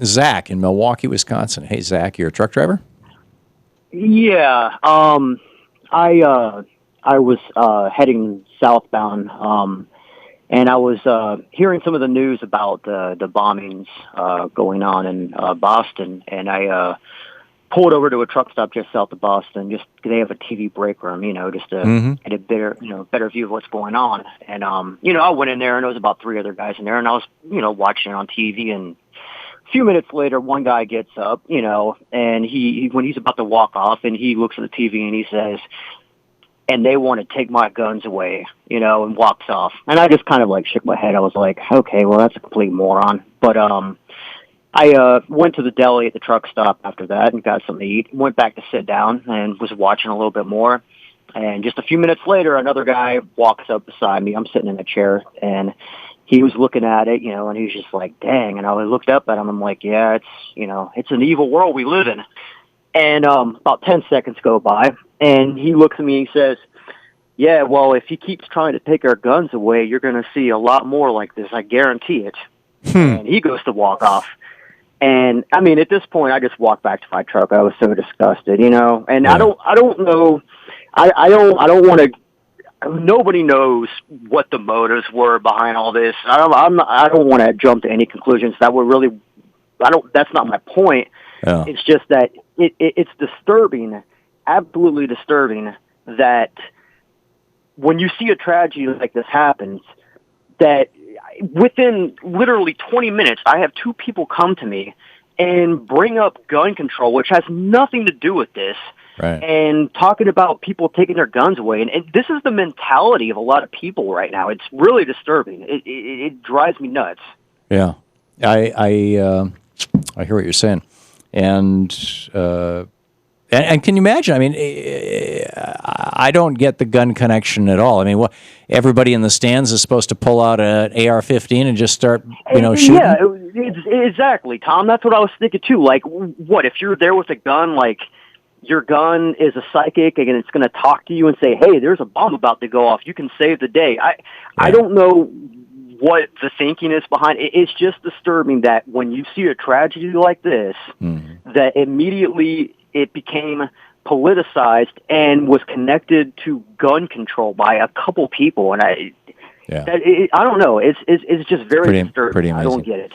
Zach in Milwaukee, Wisconsin. Hey, Zach, you're a truck driver? Yeah. I was heading southbound, and I was hearing some of the news about the bombings going on in Boston, and I pulled over to a truck stop just south of Boston. Just they have a TV break room, just to get a better view of what's going on. And I went in there, and there was about three other guys in there, and I was watching it on TV. And a few minutes later, one guy gets up, and he when he's about to walk off, and he looks at the TV and he says, "And they want to take my guns away," and walks off. And I just kind of shook my head. I was like, okay, well, that's a complete moron. But I went to the deli at the truck stop after that and got something to eat. Went back to sit down and was watching a little bit more. And just a few minutes later, another guy walks up beside me. I'm sitting in a chair, and he was looking at it, and he was just like, dang. And I looked up at him. I'm like, yeah, it's an evil world we live in. And about 10 seconds go by, and he looks at me and he says, yeah, well, if he keeps trying to take our guns away, you're going to see a lot more like this. I guarantee it. And he goes to walk off. And I mean, at this point, I just walked back to my truck. I was so disgusted, And yeah. I don't know. I don't want to. Nobody knows what the motives were behind all this. I don't want to jump to any conclusions that were really. That's not my point. Yeah. It's just that it's disturbing, absolutely disturbing, that when you see a tragedy like this happens, that within literally 20 minutes, I have two people come to me and bring up gun control, which has nothing to do with this, right, and talking about people taking their guns away. And this is the mentality of a lot of people right now. It's really disturbing. It drives me nuts. Yeah, I hear what you're saying, and can you imagine? I mean, I don't get the gun connection at all. I mean, everybody in the stands is supposed to pull out an AR-15 and just start, shooting? Yeah, exactly, Tom. That's what I was thinking, too. Like, what, if you're there with a gun, your gun is a psychic and it's going to talk to you and say, hey, there's a bomb about to go off. You can save the day. I don't know what the thinking is behind it. It's just disturbing that when you see a tragedy like this, that immediately it became politicized and was connected to gun control by a couple people. And I don't know. It's just very disturbing. Pretty amazing. I don't get it.